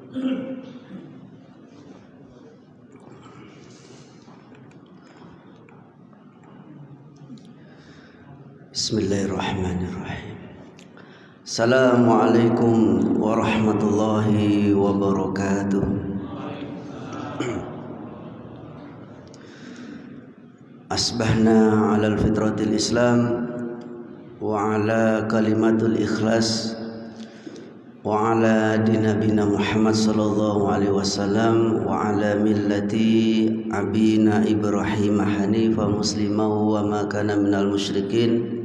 Bismillahirrahmanirrahim. Assalamualaikum warahmatullahi wabarakatuh. Asbahna ala fitratil Islam wa ala kalimatul ikhlas wa ala dinabina Muhammad sallallahu alaihi wasallam wa ala millati abina Ibrahim hanifa muslimah wa ma kana minal musyrikin.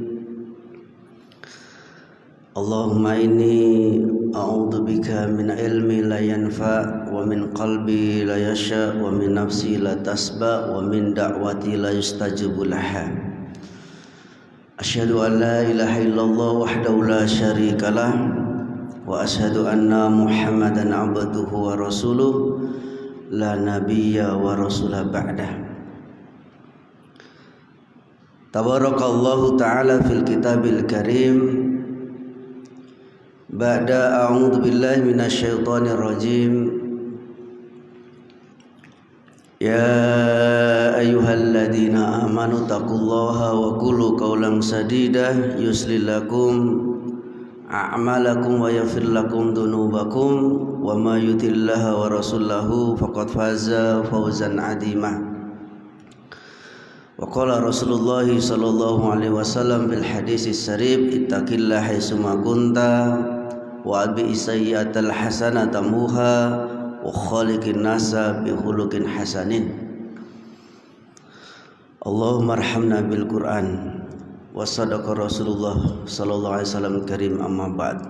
Allahumma inni a'udzu bika min ilmi la yanfa wa min qalbi la yasha wa min nafsi la tasba wa min da'wati la yustajabu laha. Asyhadu an la ilaha illallah wahdahu la syarika lah wa asyhadu anna Muhammadan abduhu wa rasuluh la nabiyya wa rasula ba'dah. Tabarakallahu ta'ala fil kitabil karim. Ba'da a'udzu billahi minasyaitonir rajim. Ya ayyuhalladzina amanu taqullaha wa qulu qawlan sadida yuslih lakum a'malakum wa yaghfir lakum dzunubakum wa may yuti'illaha wa rasulahu faqad faza fawzan 'azima. Wa qala Rasulullah sallallahu alaihi wasallam fil haditsis sarif ittaqillaha haitsuma kunta wa abi sayyi'atal hasanata muha wa khaliqin nasa bi khuluqin hasanin. Allahumma arhamna bil Qur'an wa sadaqa Rasulullah sallallahu alaihi wasallam karim, amma ba'd.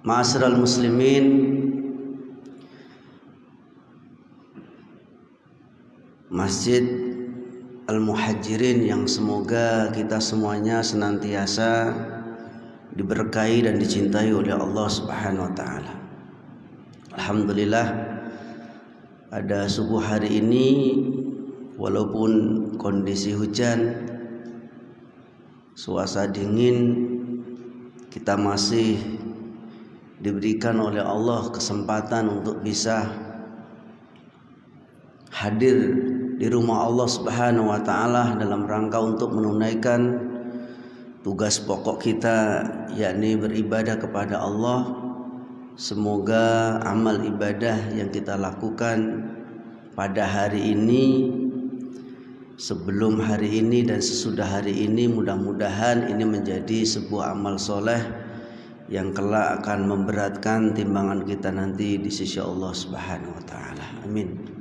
Ma'asyiral muslimin, Masjid Al-Muhajirin yang semoga kita semuanya senantiasa diberkahi dan dicintai oleh Allah Subhanahu wa taala. Alhamdulillah, pada subuh hari ini walaupun kondisi hujan, suasana dingin, kita masih diberikan oleh Allah kesempatan untuk bisa hadir di rumah Allah Subhanahu wa taala dalam rangka untuk menunaikan tugas pokok kita, yakni beribadah kepada Allah. Semoga amal ibadah yang kita lakukan pada hari ini, sebelum hari ini dan sesudah hari ini, mudah-mudahan ini menjadi sebuah amal soleh yang kelak akan memberatkan timbangan kita nanti di sisi Allah Subhanahu wa taala. Amin.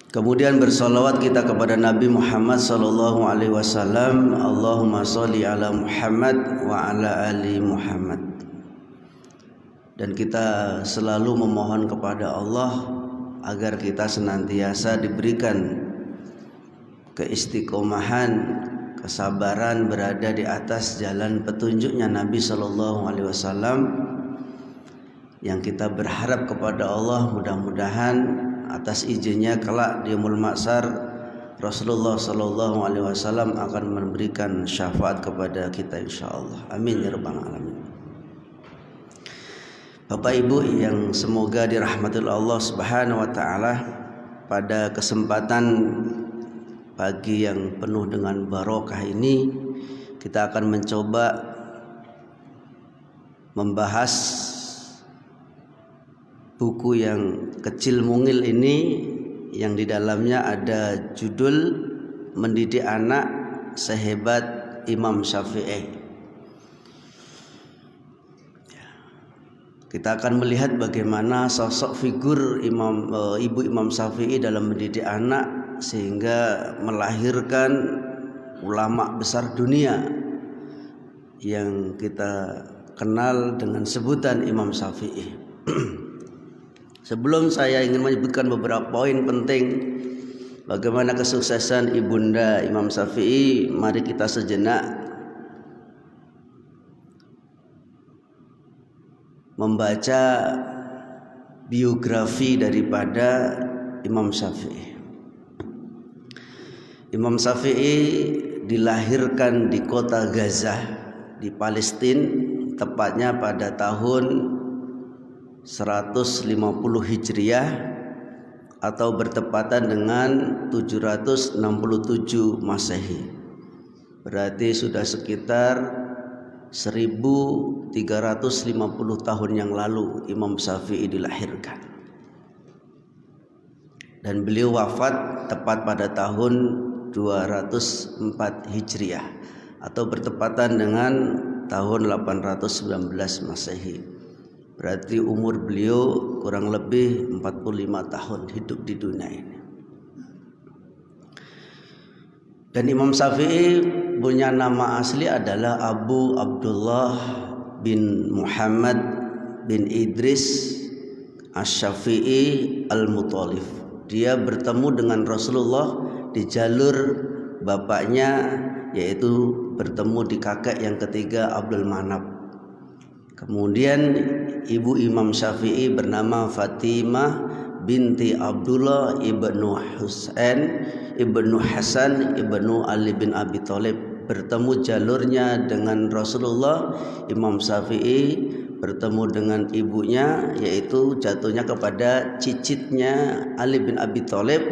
Kemudian bersolawat kita kepada Nabi Muhammad sallallahu alaihi wasallam. Allahumma sholli ala Muhammad wa ala ali Muhammad. Dan kita selalu memohon kepada Allah agar kita senantiasa diberikan keistiqomahan, kesabaran berada di atas jalan petunjuknya Nabi sallallahu alaihi wasallam. Yang kita berharap kepada Allah, mudah-mudahan atas izinnya kelak di yaumul mahsyar Rasulullah sallallahu alaihi wasallam akan memberikan syafaat kepada kita insyaallah. Amin ya rabbal alamin. Bapak Ibu yang semoga dirahmati Allah Subhanahu wa taala, pada kesempatan pagi yang penuh dengan barokah ini kita akan mencoba membahas buku yang kecil mungil ini, yang di dalamnya ada judul Mendidik Anak Sehebat Imam Syafi'i. Kita akan melihat bagaimana sosok figur ibu Imam Syafi'i dalam mendidik anak sehingga melahirkan ulama besar dunia yang kita kenal dengan sebutan Imam Syafi'i. Sebelum saya ingin menyebutkan beberapa poin penting bagaimana kesuksesan ibunda Imam Syafi'i, mari kita sejenak membaca biografi daripada Imam Syafi'i. Imam Syafi'i dilahirkan di kota Gaza di Palestina tepatnya pada tahun 150 Hijriah atau bertepatan dengan 767 Masehi. Berarti sudah sekitar 1350 tahun yang lalu Imam Syafi'i dilahirkan. Dan beliau wafat tepat pada tahun 204 Hijriah atau bertepatan dengan tahun 819 Masehi. Berarti umur beliau kurang lebih 45 tahun hidup di dunia ini. Dan Imam Syafi'i punya nama asli adalah Abu Abdullah bin Muhammad bin Idris Asy-Syafi'i Al-Muthalib. Dia bertemu dengan Rasulullah di jalur bapaknya, yaitu bertemu di kakek yang ketiga Abdul Manaf. Kemudian ibu Imam Syafi'i bernama Fatimah binti Abdullah ibnu Husain ibnu Hasan ibnu Ali bin Abi Thalib. Bertemu jalurnya dengan Rasulullah. Imam Syafi'i bertemu dengan ibunya, yaitu jatuhnya kepada cicitnya Ali bin Abi Thalib.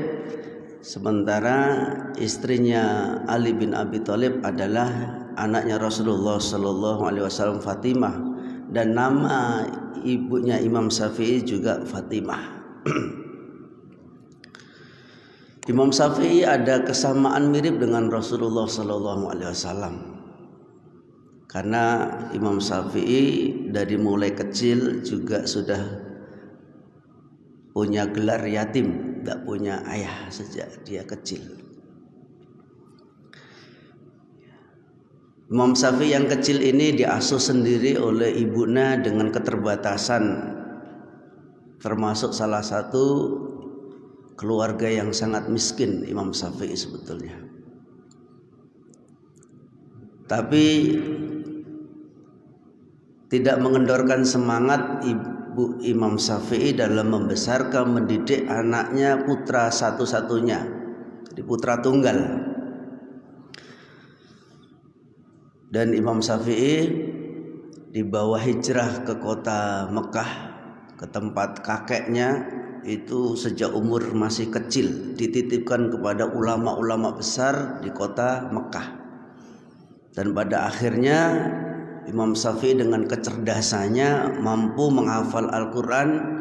Sementara istrinya Ali bin Abi Thalib adalah anaknya Rasulullah Sallallahu Alaihi Wasallam, Fatimah. Dan nama ibunya Imam Syafi'i juga Fatimah. Imam Syafi'i ada kesamaan mirip dengan Rasulullah Sallallahu Alaihi Wasallam, karena Imam Syafi'i dari mulai kecil juga sudah punya gelar yatim, tidak punya ayah sejak dia kecil. Imam Syafi'i yang kecil ini diasuh sendiri oleh ibunya dengan keterbatasan, termasuk salah satu keluarga yang sangat miskin Imam Syafi'i sebetulnya. Tapi tidak mengendorkan semangat ibu Imam Syafi'i dalam membesarkan, mendidik anaknya, putra satu-satunya, jadi putra tunggal. Dan Imam Syafi'i dibawa hijrah ke kota Mekah, ke tempat kakeknya, itu sejak umur masih kecil, dititipkan kepada ulama-ulama besar di kota Mekah. Dan pada akhirnya Imam Syafi'i dengan kecerdasannya mampu menghafal Al-Quran.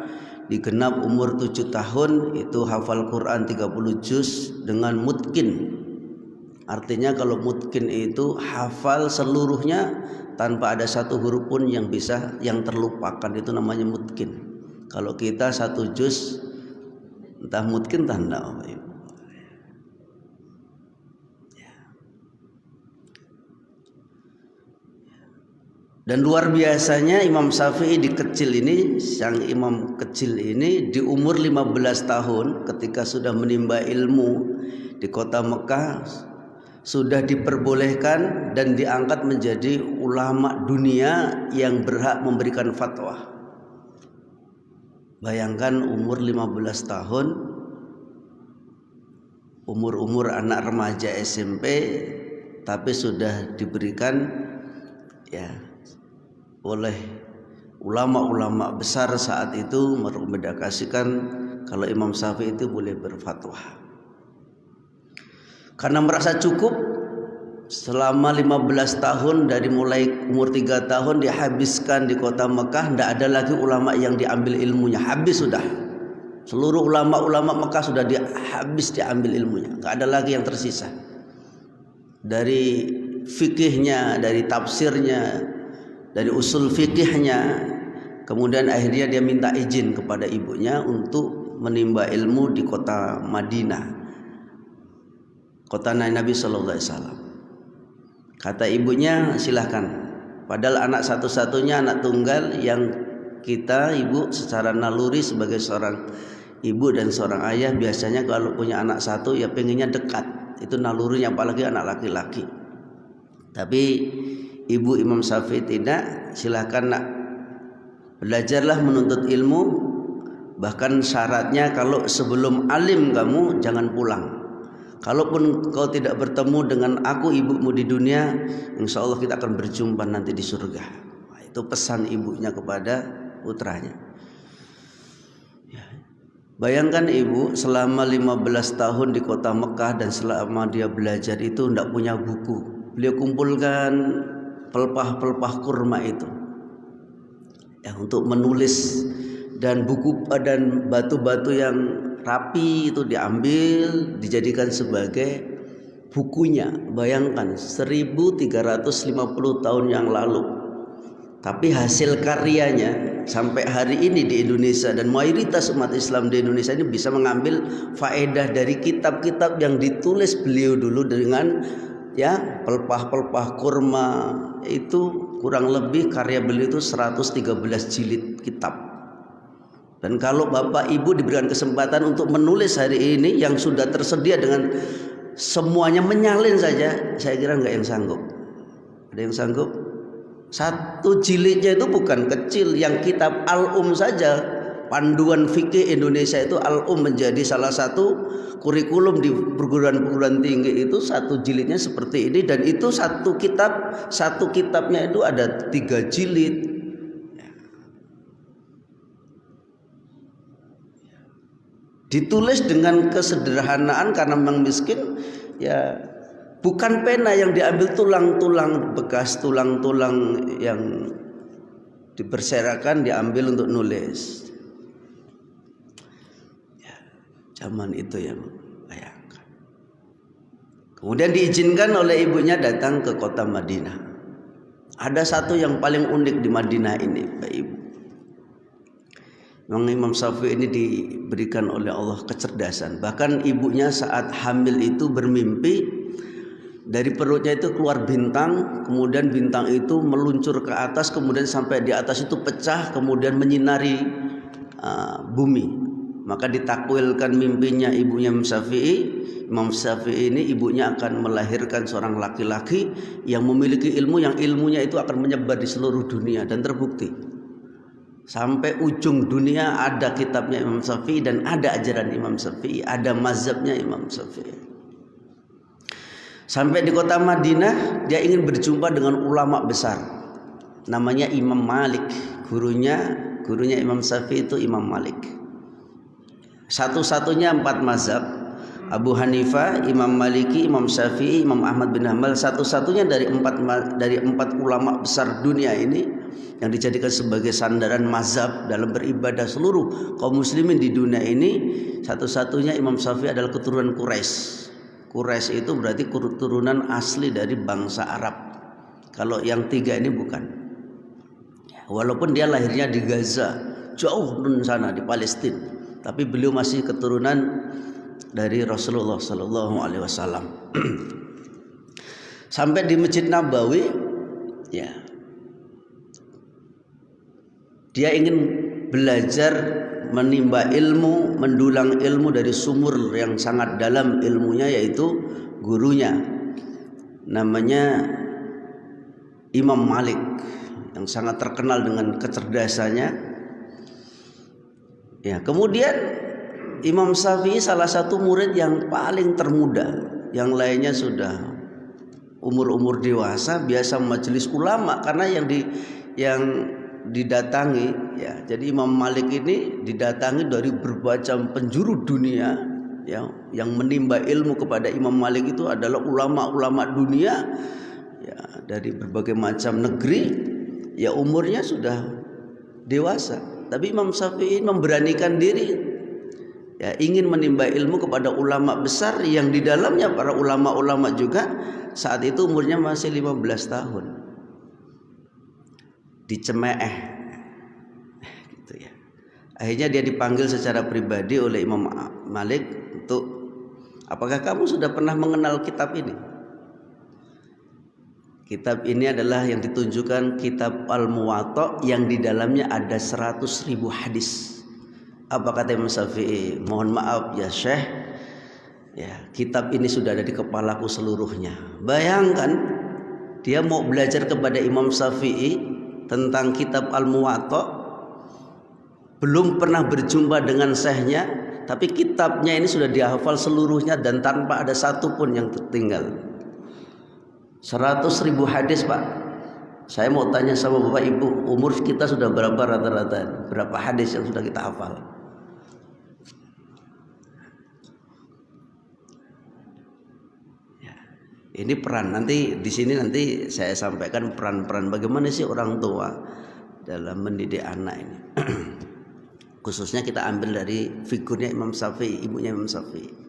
Di genap umur 7 tahun itu hafal Quran 30 juz dengan mutkin. Artinya kalau mutkin itu hafal seluruhnya tanpa ada satu huruf pun yang terlupakan, itu namanya mutkin. Kalau kita 1 juz entah mutkin entah enggak, Bapak Ibu. Dan luar biasanya Imam Syafi'i sang imam kecil ini di umur 15 tahun ketika sudah menimba ilmu di kota Mekah, sudah diperbolehkan dan diangkat menjadi ulama dunia yang berhak memberikan fatwa. Bayangkan umur 15 tahun, umur anak remaja SMP, tapi sudah diberikan oleh ulama-ulama besar saat itu merekomendasikan kalau Imam Syafi'i itu boleh berfatwa. Karena merasa cukup, selama 15 tahun dari mulai umur 3 tahun dihabiskan di kota Mekah, tidak ada lagi ulama yang diambil ilmunya, habis sudah. Seluruh ulama-ulama Mekah sudah diambil ilmunya, tidak ada lagi yang tersisa. Dari fikihnya, dari tafsirnya, dari usul fikihnya. Kemudian akhirnya dia minta izin kepada ibunya untuk menimba ilmu di kota Madinah, kota Nabi Sallallahu Alaihi Wasallam. Kata ibunya, silahkan. Padahal anak satu-satunya, anak tunggal yang kita ibu secara naluri sebagai seorang ibu dan seorang ayah biasanya kalau punya anak satu ya pengennya dekat, itu nalurinya, apalagi anak laki-laki. Tapi ibu Imam Syafi'i tidak, silahkan nak, belajarlah menuntut ilmu. Bahkan syaratnya kalau sebelum alim kamu jangan pulang. Kalaupun kau tidak bertemu dengan aku ibumu di dunia, insya Allah kita akan berjumpa nanti di surga. Itu pesan ibunya kepada putranya. Bayangkan ibu selama 15 tahun di kota Mekah dan selama dia belajar itu tidak punya buku. Beliau kumpulkan pelepah-pelepah kurma itu ya, untuk menulis, dan buku dan batu-batu yang rapi itu diambil dijadikan sebagai bukunya. Bayangkan 1350 tahun yang lalu. Tapi hasil karyanya sampai hari ini di Indonesia, dan mayoritas umat Islam di Indonesia ini bisa mengambil faedah dari kitab-kitab yang ditulis beliau dulu dengan ya pelepah-pelepah kurma. Itu kurang lebih karya beliau itu 113 jilid kitab. Dan kalau Bapak Ibu diberikan kesempatan untuk menulis hari ini yang sudah tersedia dengan semuanya menyalin saja, saya kira nggak yang sanggup. Ada yang sanggup? Satu jilidnya itu bukan kecil. Yang kitab Al-Um saja, panduan fikih Indonesia itu Al-Um menjadi salah satu kurikulum di perguruan tinggi itu, satu jilidnya seperti ini. Dan itu satu kitabnya itu ada 3 jilid. Ditulis dengan kesederhanaan karena memang miskin ya. Bukan pena yang diambil tulang-tulang bekas, tulang-tulang yang diberserakan diambil untuk nulis. Ya, zaman itu ya, bayangkan. Kemudian diizinkan oleh ibunya datang ke kota Madinah. Ada satu yang paling unik di Madinah ini, Pak Ibu. Memang Imam Syafi'i ini diberikan oleh Allah kecerdasan. Bahkan ibunya saat hamil itu bermimpi dari perutnya itu keluar bintang, kemudian bintang itu meluncur ke atas, kemudian sampai di atas itu pecah, kemudian menyinari bumi. Maka ditakwilkan mimpinya ibunya Imam Syafi'i. Imam Syafi'i ini ibunya akan melahirkan seorang laki-laki yang memiliki ilmu, yang ilmunya itu akan menyebar di seluruh dunia, dan terbukti. Sampai ujung dunia ada kitabnya Imam Syafi'i dan ada ajaran Imam Syafi'i, ada mazhabnya Imam Syafi'i. Sampai di kota Madinah, dia ingin berjumpa dengan ulama besar, namanya Imam Malik. Gurunya Imam Syafi'i itu Imam Malik. Satu-satunya 4 mazhab, Abu Hanifah, Imam Maliki, Imam Syafi'i, Imam Ahmad bin Hanbal. Satu-satunya dari empat ulama besar dunia ini yang dijadikan sebagai sandaran mazhab dalam beribadah seluruh kaum muslimin di dunia ini. Satu-satunya Imam Syafi'i adalah keturunan Quraisy. Quraisy itu berarti keturunan asli dari bangsa Arab. Kalau yang 3 ini bukan. Walaupun dia lahirnya di Gaza, jauh di sana di Palestina, tapi beliau masih keturunan dari Rasulullah Sallallahu Alaihi Wasallam. Sampai di Masjid Nabawi, ya, dia ingin belajar menimba ilmu, mendulang ilmu dari sumur yang sangat dalam ilmunya, yaitu gurunya namanya Imam Malik yang sangat terkenal dengan kecerdasannya. Ya, kemudian Imam Syafi'i salah satu murid yang paling termuda, yang lainnya sudah umur dewasa, biasa majelis ulama karena yang didatangi ya. Jadi Imam Malik ini didatangi dari berbagai penjuru dunia ya, yang menimba ilmu kepada Imam Malik itu adalah ulama-ulama dunia ya, dari berbagai macam negeri ya, umurnya sudah dewasa. Tapi Imam Syafi'i memberanikan diri ya, ingin menimba ilmu kepada ulama besar yang di dalamnya para ulama-ulama juga saat itu umurnya masih 15 tahun. Dicemeeh gitu ya. Akhirnya dia dipanggil secara pribadi oleh Imam Malik untuk, apakah kamu sudah pernah mengenal kitab ini? Kitab ini adalah yang ditunjukkan kitab Al-Muwatta yang di dalamnya ada 100.000 hadis. Apa kata Imam Syafi'i? Mohon maaf ya Syekh, ya kitab ini sudah ada di kepalaku seluruhnya. Bayangkan dia mau belajar kepada Imam Syafi'i tentang kitab Al-Muwatta, belum pernah berjumpa dengan syekhnya, tapi kitabnya ini sudah dihafal seluruhnya dan tanpa ada satu pun yang tertinggal. 100.000 hadis Pak. Saya mau tanya sama Bapak Ibu, umur kita sudah berapa rata-rata? Berapa hadis yang sudah kita hafal? Ya, ini peran nanti di sini nanti saya sampaikan peran-peran bagaimana sih orang tua dalam mendidik anak ini. Khususnya kita ambil dari figurnya Imam Syafi'i, ibunya Imam Syafi'i.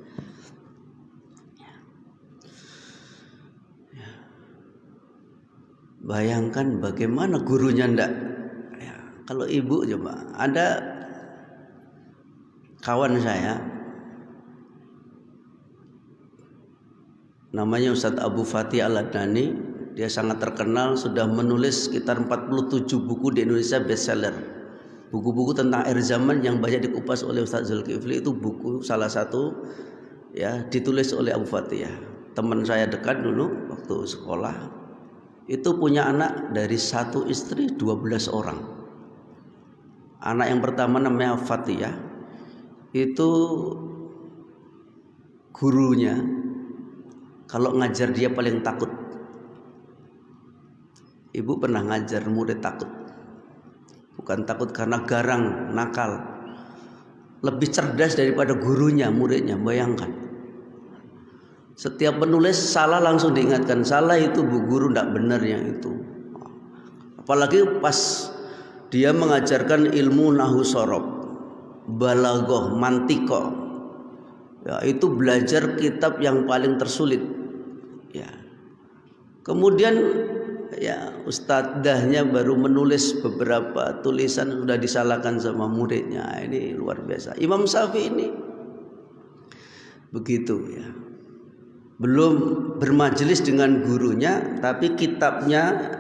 Bayangkan bagaimana gurunya ndak. Ya, kalau ibu coba, ada kawan saya namanya Ustadz Abu Fatih Al-Adnani, dia sangat terkenal, sudah menulis sekitar 47 buku di Indonesia bestseller. Buku-buku tentang akhir zaman yang banyak dikupas oleh Ustadz Zulkifli itu buku salah satu ya ditulis oleh Abu Fatih ya. Teman saya dekat dulu waktu sekolah. Itu punya anak dari satu istri 12 orang. Anak yang pertama namanya Fatihah. Itu gurunya kalau ngajar dia paling takut. Ibu pernah ngajar murid takut. Bukan takut karena garang, nakal. Lebih cerdas daripada gurunya, muridnya, bayangkan. Setiap penulis salah langsung diingatkan, salah itu bu guru, tidak benar yang itu. Apalagi pas dia mengajarkan ilmu nahu sorob, balaghah, mantiko, ya itu belajar kitab yang paling tersulit. Ya. Kemudian ya ustadzahnya baru menulis beberapa tulisan sudah disalahkan sama muridnya. Ini luar biasa. Imam Syafi'i ini begitu ya. Belum bermajelis dengan gurunya, tapi kitabnya,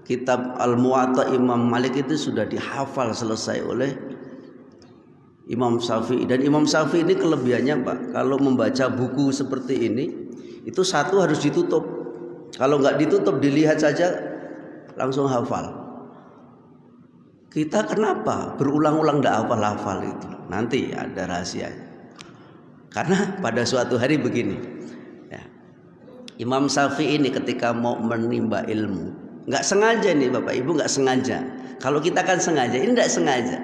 kitab Al-Muwatta Imam Malik itu sudah dihafal selesai oleh Imam Syafi'i. Dan Imam Syafi'i ini kelebihannya Pak, kalau membaca buku seperti ini, itu satu harus ditutup. Kalau nggak ditutup, dilihat saja langsung hafal. Kita kenapa berulang-ulang nggak hafal-hafal itu? Nanti ada rahasianya. Karena pada suatu hari begini. Imam Syafi'i ini ketika mau menimba ilmu, nggak sengaja nih Bapak Ibu, nggak sengaja. Kalau kita kan sengaja, ini nggak sengaja.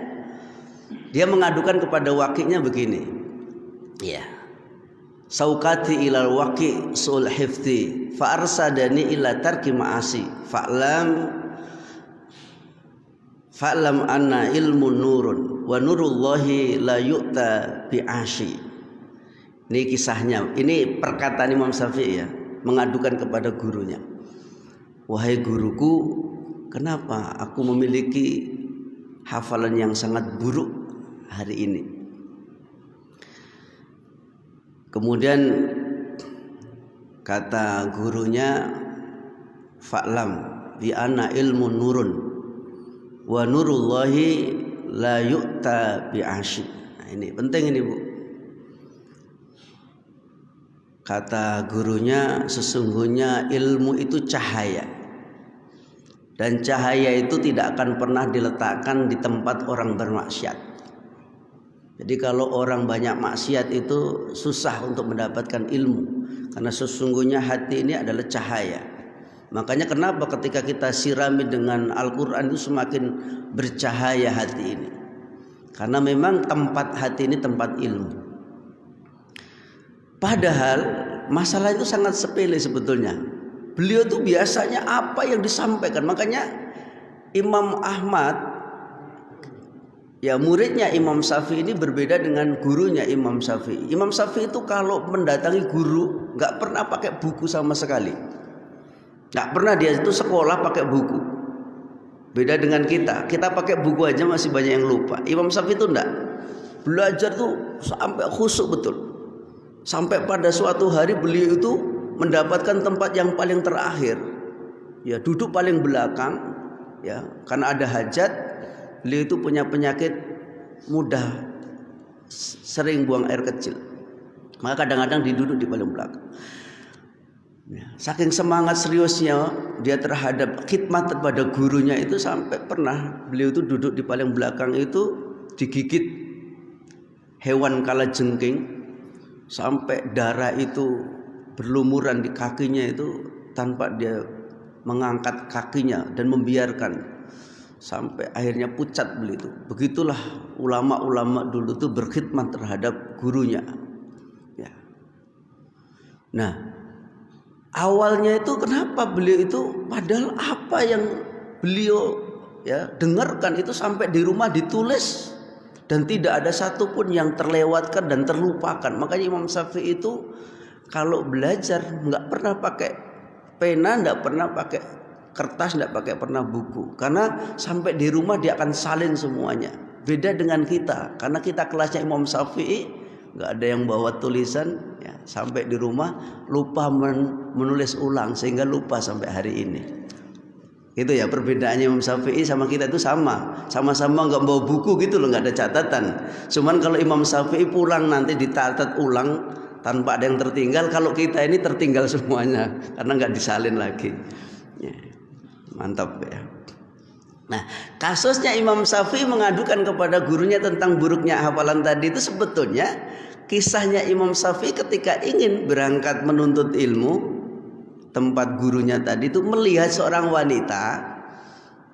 Dia mengadukan kepada wakinya begini, ya, saukati ilal waki sul hifti, fa arsadani ila tarki ma'asi, fa'lam anna ilmu nurun, wa nurullahi la yu'ta bi'ashi. Ini kisahnya, ini perkataan Imam Syafi'i ya. Mengadukan kepada gurunya, wahai guruku, kenapa aku memiliki hafalan yang sangat buruk hari ini? Kemudian kata gurunya, fa'lam bi anna ilmu nurun wa nurullahi la yu'ta bi'ashi. Nah, ini penting ini Bu. Kata gurunya, sesungguhnya ilmu itu cahaya, dan cahaya itu tidak akan pernah diletakkan di tempat orang bermaksiat. Jadi kalau orang banyak maksiat itu susah untuk mendapatkan ilmu, karena sesungguhnya hati ini adalah cahaya. Makanya kenapa ketika kita sirami dengan Al-Quran itu semakin bercahaya hati ini, karena memang tempat hati ini tempat ilmu. Padahal masalah itu sangat sepele sebetulnya. Beliau itu biasanya apa yang disampaikan. Makanya Imam Ahmad, ya muridnya Imam Syafi'i ini berbeda dengan gurunya Imam Syafi'i. Imam Syafi'i itu kalau mendatangi guru nggak pernah pakai buku sama sekali. Nggak pernah dia itu sekolah pakai buku. Beda dengan kita. Kita pakai buku aja masih banyak yang lupa. Imam Syafi'i itu enggak. Belajar tuh sampai khusyuk betul. Sampai pada suatu hari beliau itu mendapatkan tempat yang paling terakhir, ya duduk paling belakang, ya karena ada hajat. Beliau itu punya penyakit mudah sering buang air kecil, maka kadang-kadang diduduk di paling belakang. Ya, saking semangat seriusnya dia terhadap khidmat kepada gurunya itu, sampai pernah beliau itu duduk di paling belakang itu digigit hewan kalajengking sampai darah itu berlumuran di kakinya itu tanpa dia mengangkat kakinya dan membiarkan sampai akhirnya pucat beliau itu. Begitulah ulama-ulama dulu itu berkhidmat terhadap gurunya. Ya. Nah, awalnya itu kenapa beliau itu padahal apa yang beliau dengarkan itu sampai di rumah ditulis dan tidak ada satupun yang terlewatkan dan terlupakan. Makanya Imam Syafi'i itu kalau belajar nggak pernah pakai pena, nggak pernah pakai kertas, nggak pakai pernah buku, karena sampai di rumah dia akan salin semuanya. Beda dengan kita, karena kita kelasnya Imam Syafi'i, nggak ada yang bawa tulisan, ya, sampai di rumah lupa menulis ulang sehingga lupa sampai hari ini. Itu ya perbedaannya Imam Syafi'i sama kita itu sama-sama nggak bawa buku gitu loh, nggak ada catatan. Cuman kalau Imam Syafi'i pulang nanti dicatat ulang tanpa ada yang tertinggal, kalau kita ini tertinggal semuanya karena nggak disalin lagi. Ya. Mantap ya. Nah, kasusnya Imam Syafi'i mengadukan kepada gurunya tentang buruknya hafalan tadi itu sebetulnya kisahnya Imam Syafi'i ketika ingin berangkat menuntut ilmu, tempat gurunya tadi itu melihat seorang wanita,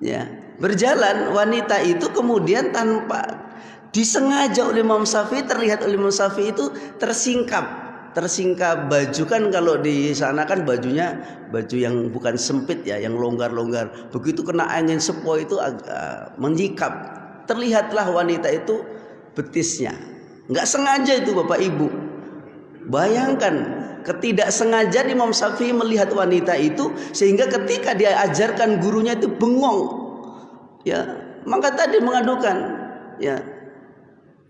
ya, berjalan. Wanita itu kemudian tanpa disengaja oleh Imam Syafi'i, terlihat oleh Imam Syafi'i itu tersingkap baju, kan kalau di sana kan bajunya baju yang bukan sempit ya, yang longgar-longgar. Begitu kena angin sepoi itu agak menyikap. Terlihatlah wanita itu betisnya. Nggak sengaja itu Bapak Ibu. Bayangkan ketidaksengajaan Imam Syafi'i melihat wanita itu sehingga ketika dia ajarkan gurunya itu bengong. Ya, maka tadi mengadukan, ya,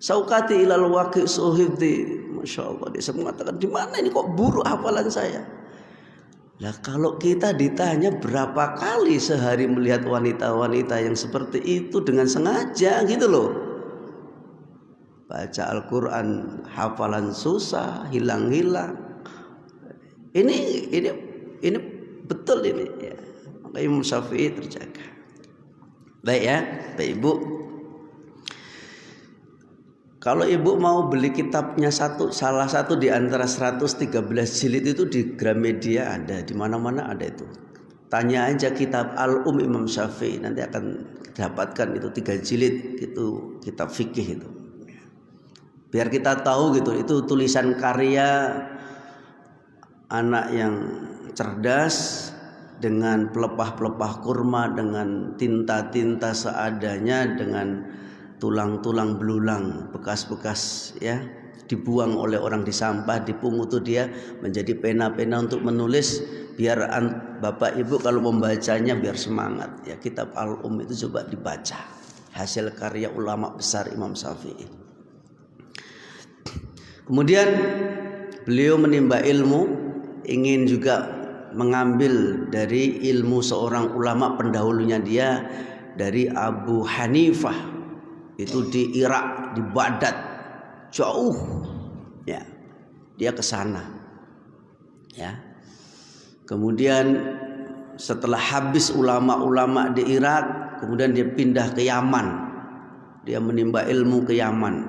saukati ilal waqi suhibdi. Masya Allah, dia mengatakan, di mana ini kok buruk hafalan saya. Lah kalau kita ditanya berapa kali sehari melihat wanita-wanita yang seperti itu dengan sengaja gitu loh. Baca Al-Quran hafalan susah, hilang-hilang. Ini betul ini ya. Maka Imam Syafi'i terjaga. Baik ya, Bapak Ibu. Kalau ibu mau beli kitabnya salah satu di antara 113 jilid itu di Gramedia ada, di mana-mana ada itu. Tanya aja kitab Imam Syafi'i, nanti akan dapatkan itu 3 jilid, itu kitab fikih itu. Biar kita tahu gitu, itu tulisan karya anak yang cerdas dengan pelepah-pelepah kurma, dengan tinta-tinta seadanya, dengan tulang-tulang belulang bekas-bekas ya dibuang oleh orang di sampah, dipungut tuh dia menjadi pena-pena untuk menulis, biar Bapak Ibu kalau membacanya biar semangat ya. Kitab itu coba dibaca, hasil karya ulama besar Imam Syafi'i. Kemudian beliau menimba ilmu, ingin juga mengambil dari ilmu seorang ulama pendahulunya dia, dari Abu Hanifah. Itu di Irak, di Baghdad, jauh ya, dia ke sana ya. Kemudian setelah habis ulama-ulama di Irak, kemudian dia pindah ke Yaman, dia menimba ilmu ke Yaman.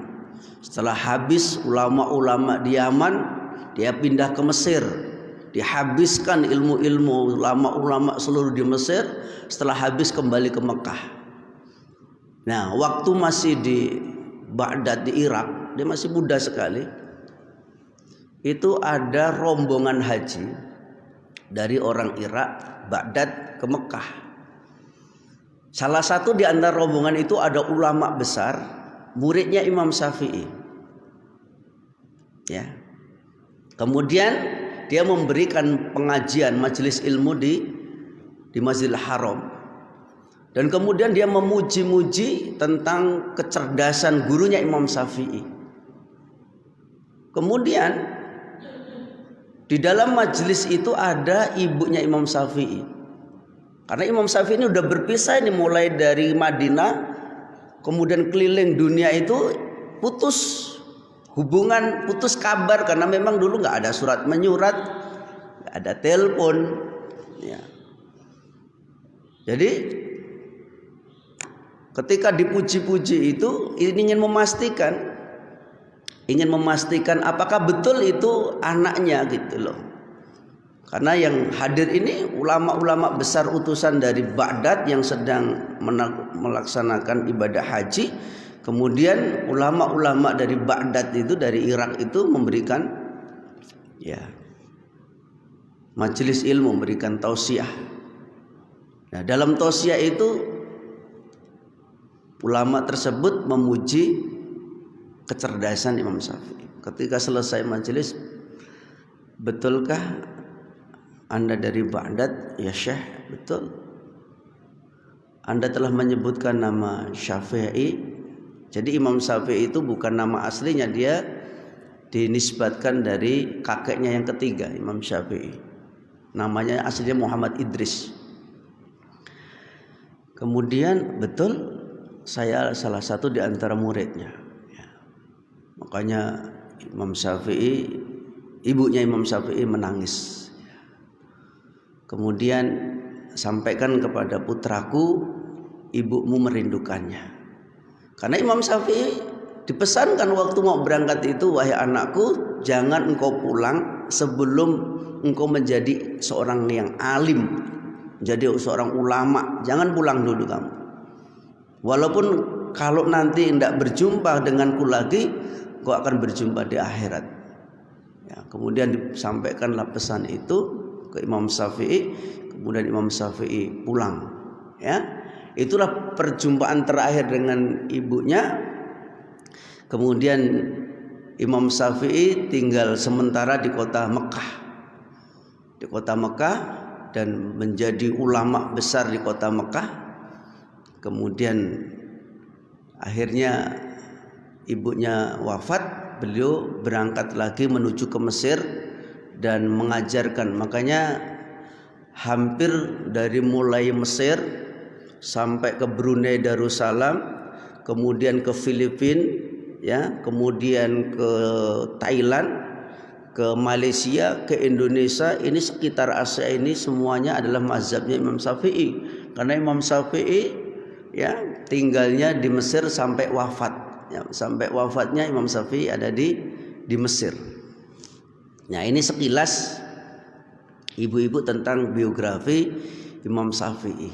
Setelah habis ulama-ulama di Yaman, dia pindah ke Mesir, dihabiskan ilmu-ilmu ulama-ulama seluruh di Mesir. Setelah habis kembali ke Mekah. Nah, waktu masih di Baghdad di Irak, dia masih muda sekali. Itu ada rombongan haji dari orang Irak, Baghdad ke Mekah. Salah satu di antara rombongan itu ada ulama besar, muridnya Imam Syafi'i. Ya. Kemudian dia memberikan pengajian majelis ilmu di Masjidil Haram. Dan kemudian dia memuji-muji tentang kecerdasan gurunya Imam Syafi'i. Kemudian di dalam majelis itu ada ibunya Imam Syafi'i. Karena Imam Syafi'i ini udah berpisah ini, mulai dari Madinah, kemudian keliling dunia itu, putus hubungan, putus kabar, karena memang dulu nggak ada surat menyurat, nggak ada telepon. Ya. Jadi ketika dipuji-puji itu ingin memastikan apakah betul itu anaknya gitu loh. Karena yang hadir ini ulama-ulama besar utusan dari Baghdad yang sedang melaksanakan ibadah haji. Kemudian ulama-ulama dari Baghdad itu, dari Irak itu memberikan majelis ilmu, memberikan tausiah. Nah, dalam tausiah itu ulama tersebut memuji kecerdasan Imam Syafi'i. Ketika selesai majelis, betulkah Anda dari Baghdad? Ya Syekh, betul. Anda telah menyebutkan nama Syafi'i. Jadi Imam Syafi'i itu bukan nama aslinya, dia dinisbatkan dari kakeknya yang ketiga, Imam Syafi'i. Namanya aslinya Muhammad Idris. Kemudian betul, saya salah satu di antara muridnya. Makanya Imam Syafi'i, ibunya Imam Syafi'i menangis. Kemudian sampaikan kepada putraku, ibumu merindukannya. Karena Imam Syafi'i dipesankan waktu mau berangkat itu, wahai anakku, jangan engkau pulang sebelum engkau menjadi seorang yang alim, menjadi seorang ulama. Jangan pulang dulu kamu. Walaupun kalau nanti tidak berjumpa denganku lagi, kau akan berjumpa di akhirat. Kemudian disampaikanlah pesan itu ke Imam Syafi'i. Kemudian Imam Syafi'i pulang. Itulah perjumpaan terakhir dengan ibunya. Kemudian Imam Syafi'i tinggal sementara di kota Mekah. Di kota Mekah dan menjadi ulama besar di kota Mekah. Kemudian akhirnya ibunya wafat, beliau berangkat lagi menuju ke Mesir dan mengajarkan. Makanya hampir dari mulai Mesir sampai ke Brunei Darussalam, kemudian ke Filipina, kemudian ke Thailand, ke Malaysia, ke Indonesia, ini sekitar Asia ini semuanya adalah mazhabnya Imam Syafi'i. Karena Imam Syafi'i tinggalnya di Mesir sampai wafat. Sampai wafatnya Imam Syafi'i ada di Mesir. Nah, ini sekilas ibu-ibu tentang biografi Imam Syafi'i.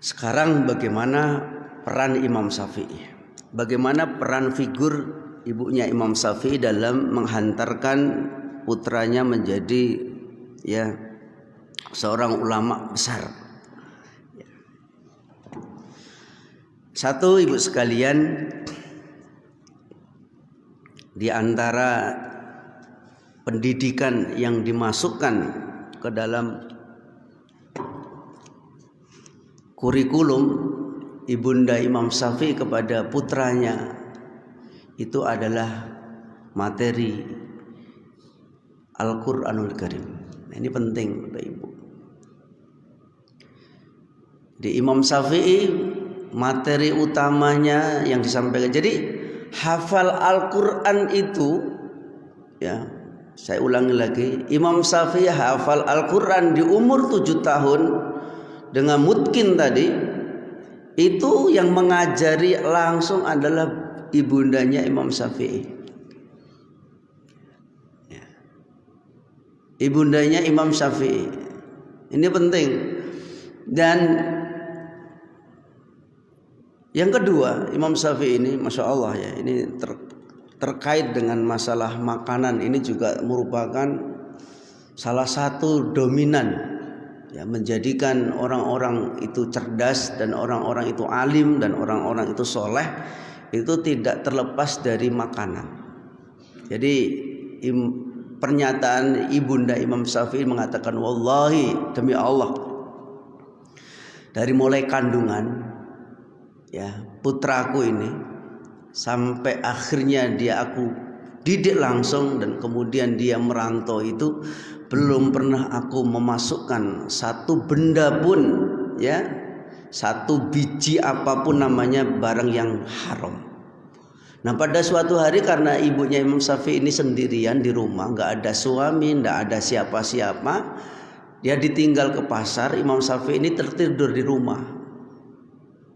Sekarang bagaimana peran Imam Syafi'i? Bagaimana peran figur ibunya Imam Syafi'i dalam menghantarkan putranya menjadi seorang ulama besar? Satu, ibu sekalian, di antara pendidikan yang dimasukkan ke dalam kurikulum ibunda Imam Syafi'i kepada putranya itu adalah materi Al-Quranul Karim. Nah, ini penting Bapak Ibu. Di Imam Syafi'i materi utamanya yang disampaikan. Jadi hafal Al-Quran itu, saya ulangi lagi, Imam Syafi'i hafal Al-Quran di umur 7 tahun dengan mutkin tadi. Itu yang mengajari langsung adalah ibundanya Imam Syafi'i. Ibundanya Imam Syafi'i. Ini penting. Dan yang kedua, Imam Syafi'i ini Masya Allah ini terkait dengan masalah makanan. Ini juga merupakan salah satu dominan menjadikan orang-orang itu cerdas dan orang-orang itu alim dan orang-orang itu soleh, itu tidak terlepas dari makanan. Jadi pernyataan ibunda Imam Syafi'i mengatakan, wallahi, demi Allah, dari mulai kandungan putraku ini sampai akhirnya aku didik langsung dan kemudian dia merantau itu, belum pernah aku memasukkan satu benda pun, satu biji apapun namanya barang yang haram. Nah, pada suatu hari karena ibunya Imam Syafi'i ini sendirian di rumah, nggak ada suami, nggak ada siapa-siapa, dia ditinggal ke pasar. Imam Syafi'i ini tertidur di rumah.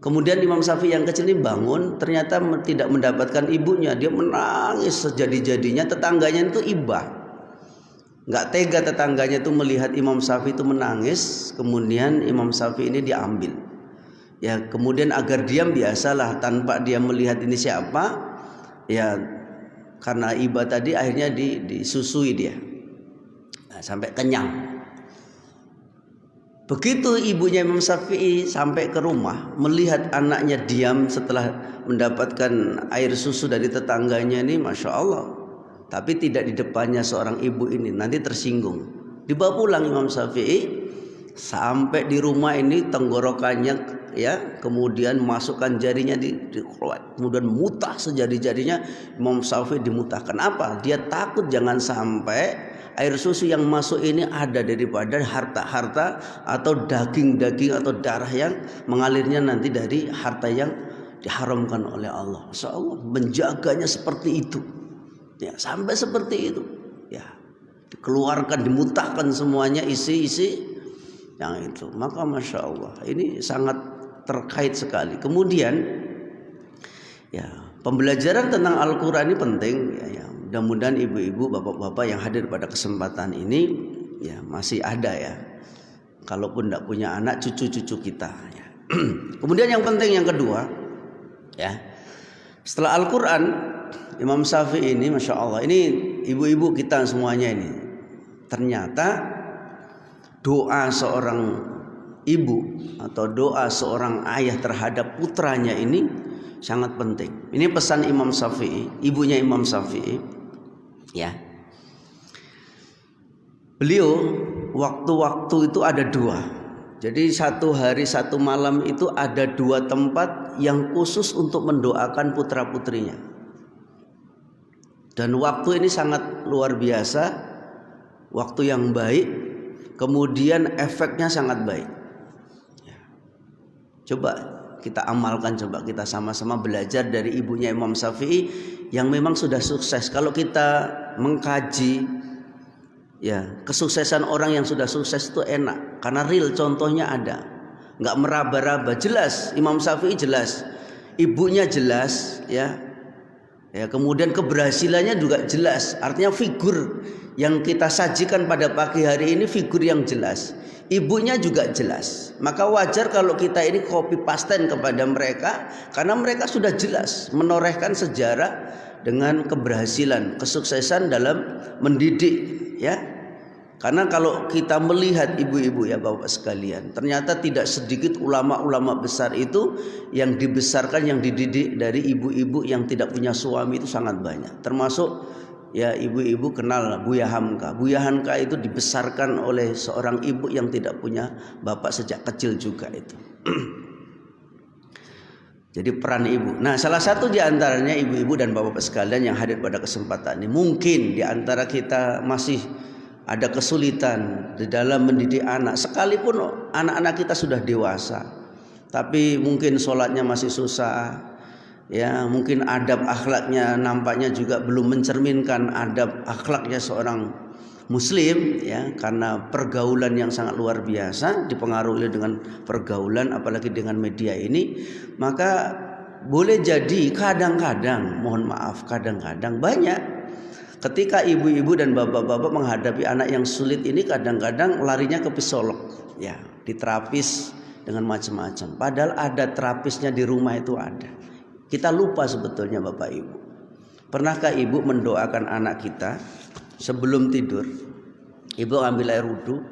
Kemudian Imam Syafi'i yang kecil ini bangun, ternyata tidak mendapatkan ibunya. Dia menangis sejadi-jadinya. Tetangganya itu ibah. Nggak tega tetangganya itu melihat Imam Syafi'i itu menangis, kemudian Imam Syafi'i ini diambil. Ya, kemudian agar diam biasalah tanpa dia melihat ini siapa. Ya, karena iba tadi akhirnya disusui dia. Nah, sampai kenyang. Begitu ibunya Imam Syafi'i sampai ke rumah, melihat anaknya diam setelah mendapatkan air susu dari tetangganya ini, Masya Allah. Tapi tidak di depannya seorang ibu ini, nanti tersinggung. Dibawa pulang Imam Syafi'i, sampai di rumah ini tenggorokannya ya, kemudian masukkan jarinya kemudian mutah sejari-jarinya. Imam Syafi'i dimutahkan. Apa? Dia takut jangan sampai air susu yang masuk ini ada daripada harta-harta atau daging-daging atau darah yang mengalirnya nanti dari harta yang diharamkan oleh Allah. Masya Allah, menjaganya seperti itu. Ya, sampai seperti itu. Ya, dikeluarkan, dimutahkan semuanya isi-isi yang itu. Maka Masya Allah, ini sangat terkait sekali. Kemudian ya, pembelajaran tentang Al-Quran ini penting ya. Mudah-mudahan ibu-ibu, bapak-bapak yang hadir pada kesempatan ini ya masih ada ya. Kalaupun tidak punya anak, cucu-cucu kita ya. Kemudian yang penting yang kedua ya, setelah Al-Quran, Imam Syafi'i ini Masya Allah, ini ibu-ibu kita semuanya ini, ternyata doa seorang ibu atau doa seorang ayah terhadap putranya ini sangat penting. Ini pesan Imam Syafi'i, ibunya Imam Syafi'i ya. Beliau waktu-waktu itu ada dua. Jadi satu hari satu malam itu ada dua tempat yang khusus untuk mendoakan putra-putrinya. Dan waktu ini sangat luar biasa, waktu yang baik, kemudian efeknya sangat baik. Coba kita amalkan, coba kita sama-sama belajar dari ibunya Imam Syafi'i yang memang sudah sukses. Kalau kita mengkaji ya kesuksesan orang yang sudah sukses itu enak, karena real contohnya ada, nggak meraba-raba, jelas. Imam Syafi'i jelas, ibunya jelas ya. Ya, kemudian keberhasilannya juga jelas. Artinya figur yang kita sajikan pada pagi hari ini figur yang jelas. Ibunya juga jelas. Maka wajar kalau kita ini copy pasten kepada mereka, karena mereka sudah jelas menorehkan sejarah dengan keberhasilan, kesuksesan dalam mendidik ya. Karena kalau kita melihat ibu-ibu ya bapak sekalian, ternyata tidak sedikit ulama-ulama besar itu yang dibesarkan, yang dididik dari ibu-ibu yang tidak punya suami itu sangat banyak. Termasuk ya ibu-ibu kenal Buya Hamka. Buya Hamka itu dibesarkan oleh seorang ibu yang tidak punya bapak sejak kecil juga itu. Jadi peran ibu. Nah, salah satu di antaranya ibu-ibu dan bapak-bapak sekalian yang hadir pada kesempatan ini, mungkin di antara kita masih ada kesulitan di dalam mendidik anak, sekalipun anak-anak kita sudah dewasa, tapi mungkin sholatnya masih susah, ya mungkin adab akhlaknya nampaknya juga belum mencerminkan adab akhlaknya seorang Muslim, ya karena pergaulan yang sangat luar biasa, dipengaruhi dengan pergaulan apalagi dengan media ini, maka boleh jadi kadang-kadang, mohon maaf, kadang-kadang banyak. Ketika ibu-ibu dan bapak-bapak menghadapi anak yang sulit ini, kadang-kadang larinya ke psikolog, ya, diterapis dengan macam-macam. Padahal ada terapisnya di rumah itu ada. Kita lupa sebetulnya bapak ibu. Pernahkah ibu mendoakan anak kita sebelum tidur? Ibu ambil air wudhu,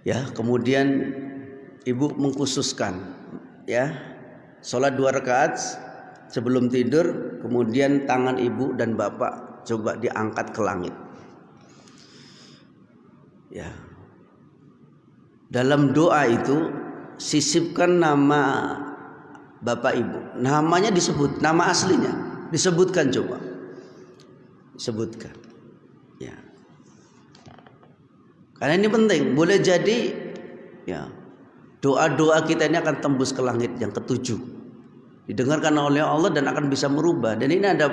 ya, kemudian ibu mengkhususkan, ya, sholat 2 rakaat sebelum tidur, kemudian tangan ibu dan bapak coba diangkat ke langit. Ya. Dalam doa itu sisipkan nama bapak ibu. Namanya disebut, nama aslinya disebutkan, coba. Sebutkan. Ya. Karena ini penting, boleh jadi ya doa-doa kita ini akan tembus ke langit yang ketujuh. Didengarkan oleh Allah dan akan bisa merubah. Dan ini ada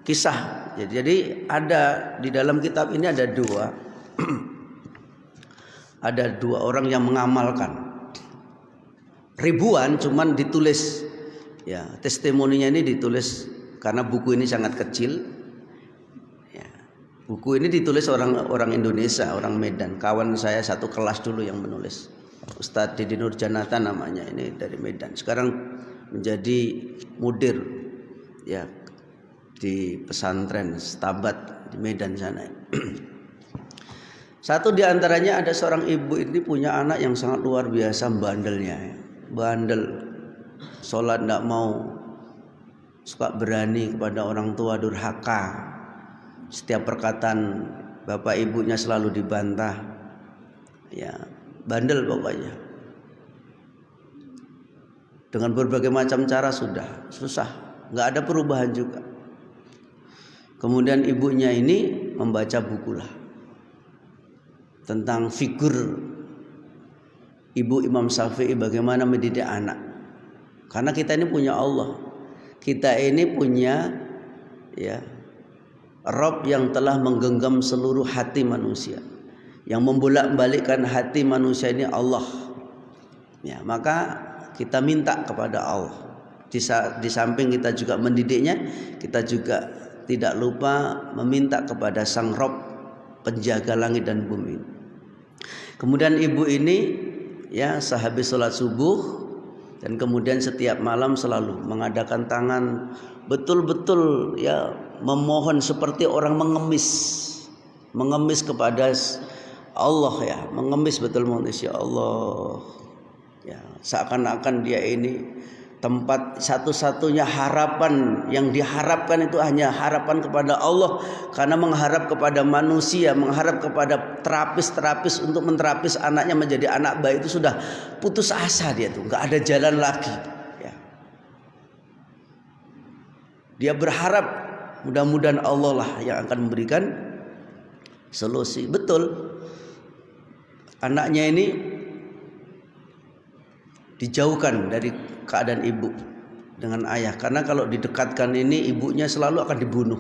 kisah. Jadi ada di dalam kitab ini ada dua ada dua orang yang mengamalkan. Ribuan cuman ditulis, ya testimoninya ini ditulis karena buku ini sangat kecil, ya. Buku ini ditulis orang Indonesia, orang Medan. Kawan saya satu kelas dulu yang menulis. Ustadz Didi Nurjanata namanya, ini dari Medan. Sekarang menjadi mudir ya di pesantren Stabat di Medan sana. Satu di antaranya ada seorang ibu ini punya anak yang sangat luar biasa bandelnya. Bandel, sholat tidak mau, suka berani kepada orang tua, durhaka. Setiap perkataan bapak ibunya selalu dibantah. Ya, bandel pokoknya. Dengan berbagai macam cara sudah susah, nggak ada perubahan juga. Kemudian ibunya ini membaca buku lah tentang figur ibu Imam Syafi'i bagaimana mendidik anak. Karena kita ini punya Allah, kita ini punya ya Rabb yang telah menggenggam seluruh hati manusia, yang membolak-balikkan hati manusia ini Allah. Ya, maka kita minta kepada Allah. Di samping kita juga mendidiknya, kita juga tidak lupa meminta kepada Sang Rabb, penjaga langit dan bumi. Kemudian ibu ini ya sehabis sholat subuh dan kemudian setiap malam selalu mengadakan tangan betul-betul ya memohon seperti orang mengemis kepada Allah ya, mengemis betul manusia Allah ya, seakan-akan dia ini tempat satu-satunya harapan yang diharapkan itu hanya harapan kepada Allah, karena mengharap kepada manusia, mengharap kepada terapis untuk menterapis anaknya menjadi anak baik itu sudah putus asa, dia tuh nggak ada jalan lagi ya. Dia berharap mudah-mudahan Allah lah yang akan memberikan solusi. Betul, anaknya ini dijauhkan dari keadaan ibu dengan ayah, karena kalau didekatkan ini ibunya selalu akan dibunuh.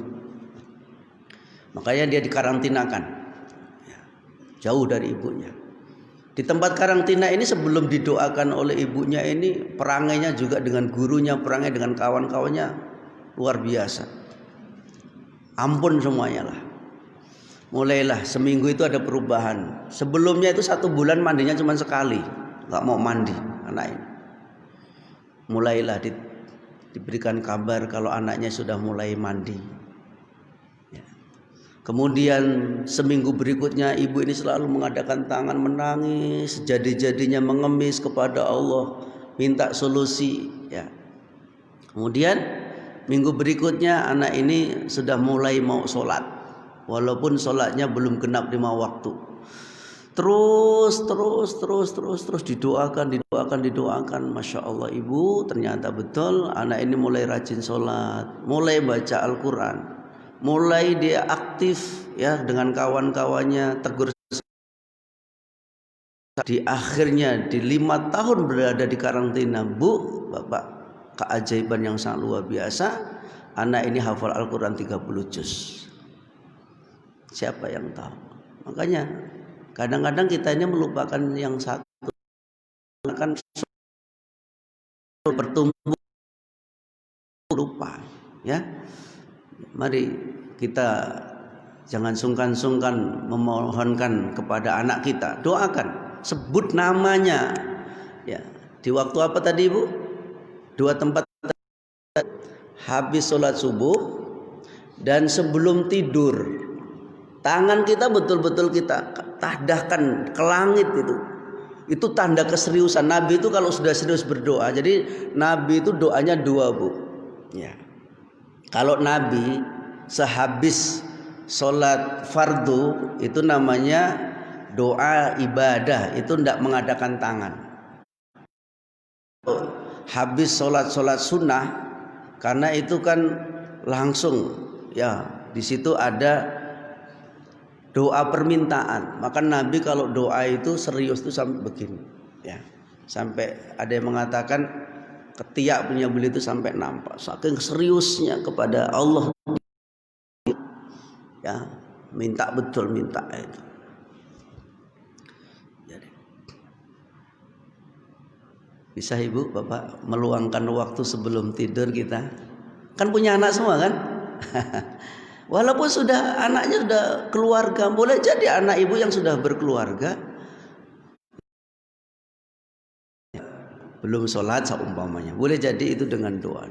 Makanya dia dikarantinakan ya, jauh dari ibunya. Di tempat karantina ini sebelum didoakan oleh ibunya ini, perangainya juga dengan gurunya, perangai dengan kawan-kawannya luar biasa. Ampun semuanya lah. Mulailah seminggu itu ada perubahan. Sebelumnya itu 1 bulan mandinya cuma sekali, nggak mau mandi anak ini. Mulailah diberikan kabar kalau anaknya sudah mulai mandi. Ya. Kemudian seminggu berikutnya ibu ini selalu mengadakan tangan menangis, jadi-jadinya mengemis kepada Allah, minta solusi. Ya. Kemudian minggu berikutnya anak ini sudah mulai mau sholat, walaupun sholatnya belum genap 5 waktu. Terus didoakan. Masya Allah ibu, ternyata betul anak ini mulai rajin sholat, mulai baca Al-Quran, mulai dia aktif ya dengan kawan-kawannya, tegur. Di akhirnya di 5 tahun berada di karantina, Bu, Bapak, keajaiban yang sangat luar biasa, anak ini hafal Al-Quran 30 juz. Siapa yang tahu? Makanya kadang-kadang kita ini melupakan yang satu, kan bertumbuh lupa ya. Mari kita jangan sungkan-sungkan memohonkan kepada anak kita, doakan, sebut namanya ya. Di waktu apa tadi Ibu? 2 tempat, habis sholat subuh dan sebelum tidur. Tangan kita betul-betul kita tadahkan ke langit itu tanda keseriusan. Nabi itu kalau sudah serius berdoa, jadi Nabi itu doanya 2 Bu ya. Kalau Nabi sehabis sholat fardu itu namanya doa ibadah, itu tidak mengadakan tangan. Habis sholat sunnah, karena itu kan langsung ya, di situ ada doa permintaan. Maka Nabi kalau doa itu serius itu sampai begini ya. Sampai ada yang mengatakan ketiak punya beliau itu sampai nampak, saking seriusnya kepada Allah ya, minta betul, minta itu. Jadi, bisa Ibu Bapak meluangkan waktu sebelum tidur kita? Kan punya anak semua kan? Walaupun sudah anaknya sudah keluarga, boleh jadi anak ibu yang sudah berkeluarga belum sholat seumpamanya, boleh jadi itu dengan doa.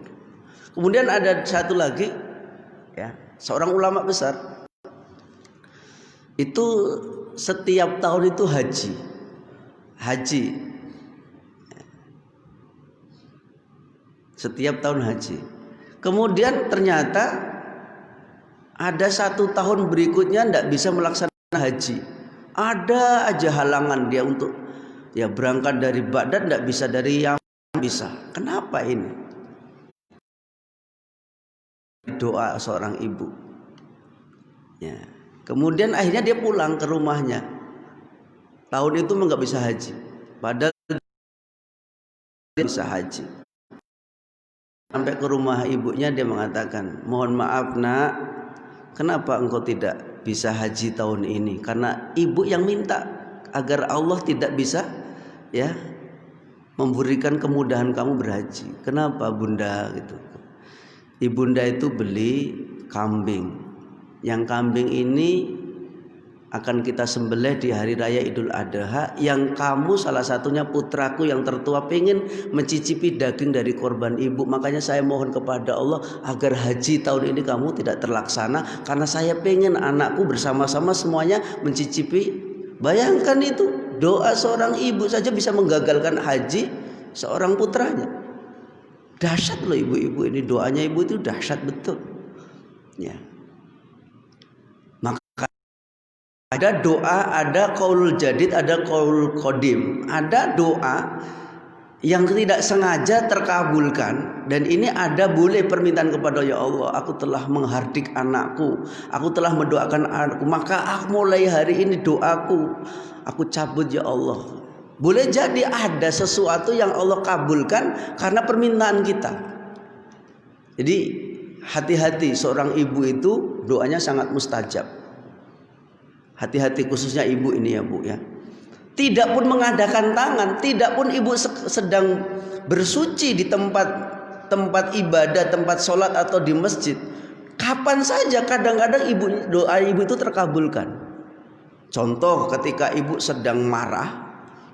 Kemudian ada satu lagi, ya, seorang ulama besar itu setiap tahun itu haji, setiap tahun haji. Kemudian ternyata ada satu tahun berikutnya tidak bisa melaksanakan haji. Ada aja halangan dia untuk ya berangkat dari Baghdad, tidak bisa dari yang bisa. Kenapa ini? Doa seorang ibu. Ya. Kemudian akhirnya dia pulang ke rumahnya. Tahun itu nggak bisa haji. Padahal dia bisa haji. Sampai ke rumah ibunya dia mengatakan, mohon maaf nak, kenapa engkau tidak bisa haji tahun ini? Karena ibu yang minta agar Allah tidak bisa ya memberikan kemudahan kamu berhaji. Kenapa bunda gitu? Ibunda itu beli kambing. Yang kambing ini akan kita sembelih di hari raya Idul Adha. Yang kamu salah satunya putraku yang tertua pengen mencicipi daging dari korban ibu. Makanya saya mohon kepada Allah agar haji tahun ini kamu tidak terlaksana, karena saya pengen anakku bersama-sama semuanya mencicipi. Bayangkan itu, doa seorang ibu saja bisa menggagalkan haji seorang putranya. Dahsyat loh ibu-ibu ini, doanya ibu itu dahsyat betul. Ya. Maka ada doa, ada qaulul jadid, ada qaulul qadim. Ada doa yang tidak sengaja terkabulkan, dan ini ada boleh permintaan kepada ya Allah, aku telah menghardik anakku, aku telah mendoakan anakku, maka aku mulai hari ini doaku aku cabut ya Allah. Boleh jadi ada sesuatu yang Allah kabulkan karena permintaan kita. Jadi hati-hati, seorang ibu itu doanya sangat mustajab. Hati-hati khususnya ibu ini ya Bu ya. Tidak pun mengadakan tangan, tidak pun ibu sedang bersuci di tempat ibadah, tempat sholat atau di masjid. Kapan saja kadang-kadang doa ibu itu terkabulkan. Contoh ketika ibu sedang marah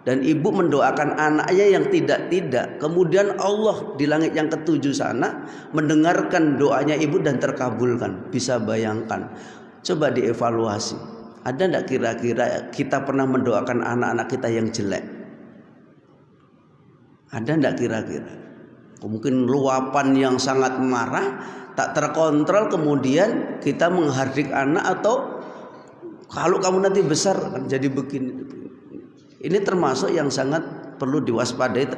dan ibu mendoakan anaknya yang tidak, kemudian Allah di langit yang ketujuh sana mendengarkan doanya ibu dan terkabulkan. Bisa bayangkan, coba dievaluasi, ada tidak kira-kira kita pernah mendoakan anak-anak kita yang jelek? Ada tidak kira-kira? Mungkin luapan yang sangat marah, tak terkontrol, kemudian kita menghardik anak, atau kalau kamu nanti besar akan jadi begini. Ini termasuk yang sangat perlu diwaspadai.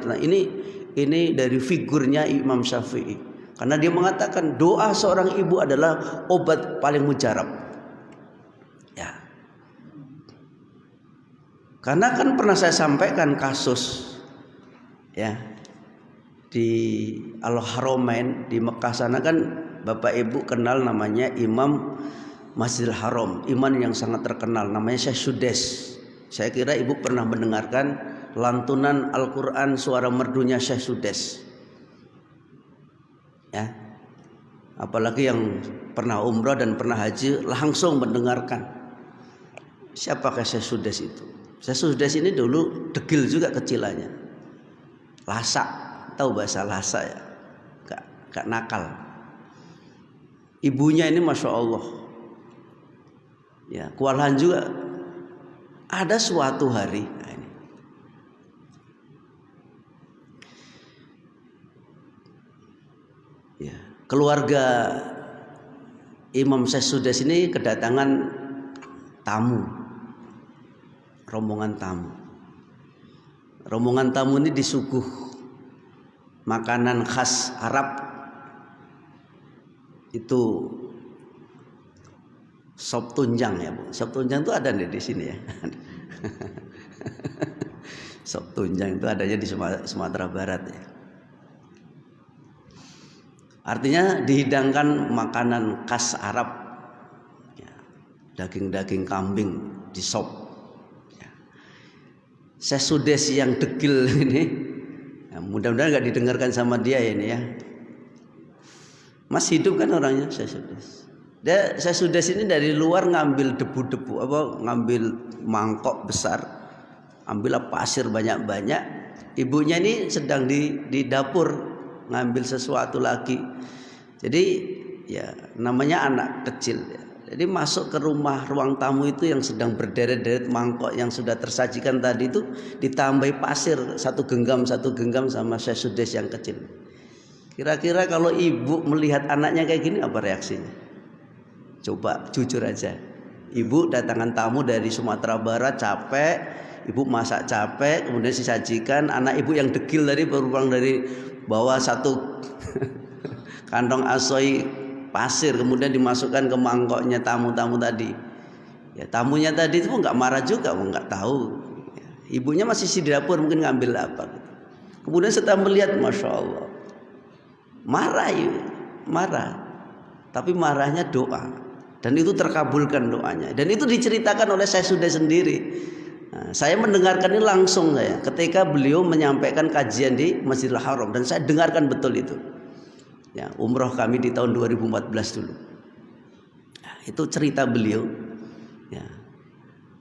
Ini dari figurnya Imam Syafi'i, karena dia mengatakan doa seorang ibu adalah obat paling mujarab. Ya. Karena kan pernah saya sampaikan kasus ya di Al-Haramain di Mekah sana, kan Bapak Ibu kenal namanya Imam Masjidil Haram, imam yang sangat terkenal, namanya Syekh Sudes. Saya kira ibu pernah mendengarkan lantunan Al-Quran suara merdunya Syekh Sudes. Ya, apalagi yang pernah umrah dan pernah haji langsung mendengarkan. Siapakah Syekh Sudes itu? Syekh Sudes ini dulu degil juga kecilannya, lasak, tahu bahasa Lasa ya, gak nakal. Ibunya ini masya Allah, ya kewalahan juga. Ada suatu hari ya, keluarga Imam Syekh Sudes ini kedatangan tamu, rombongan tamu. Rombongan tamu ini disuguh makanan khas Arab, itu sop tunjang ya Bu. Sop tunjang itu ada di sini ya. Sop tunjang itu adanya di Sumatera Barat ya. Artinya dihidangkan makanan khas Arab ya, daging-daging kambing di sop ya. Syekh Sudes yang degil ini ya, mudah-mudahan gak didengarkan sama dia ini ya. Masih hidup kan orangnya Syekh Sudes. Saya sudah sini dari luar ngambil debu-debu ngambil mangkok besar, ambillah pasir banyak-banyak. Ibunya ini sedang di dapur ngambil sesuatu lagi. Jadi ya namanya anak kecil ya. Jadi masuk ke ruang tamu itu yang sedang berderet-deret mangkok yang sudah tersajikan tadi itu ditambah pasir satu genggam sama Syekh Sudes yang kecil. Kira-kira kalau ibu melihat anaknya kayak gini apa reaksinya? Coba jujur aja. Ibu datangan tamu dari Sumatera Barat capek, ibu masak capek, kemudian disajikan anak ibu yang degil tadi baru pulang dari bawa satu kantong asoy pasir, kemudian dimasukkan ke mangkoknya tamu-tamu tadi. Ya tamunya tadi itu nggak marah juga, nggak tahu. Ibunya masih di dapur mungkin ngambil apa. Kemudian setelah melihat, masya Allah, marah, tapi marahnya doa. Dan itu terkabulkan doanya. Dan itu diceritakan oleh saya sudah sendiri. Nah, saya mendengarkan ini langsung saya ketika beliau menyampaikan kajian di Masjidil Haram. Dan saya dengarkan betul itu. Ya, umroh kami di tahun 2014 dulu. Nah, itu cerita beliau. Ya.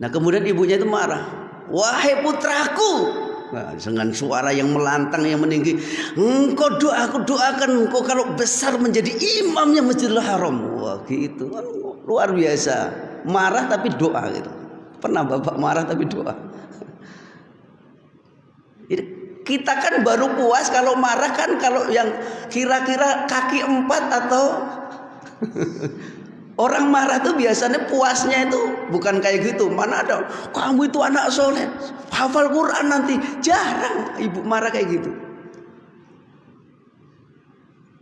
Nah kemudian ibunya itu marah. Wahai putraku. Nah, dengan suara yang melantang yang meninggi, engkau doakan engkau kalau besar menjadi imamnya Masjidil Haram. Wah gitu kan luar biasa. Marah tapi doa gitu. Pernah bapak marah tapi doa? Kita kan baru puas kalau marah kan kalau yang kira-kira kaki 4 atau orang marah tuh biasanya puasnya itu bukan kayak gitu. Mana ada kamu itu anak soleh hafal Quran nanti. Jarang ibu marah kayak gitu.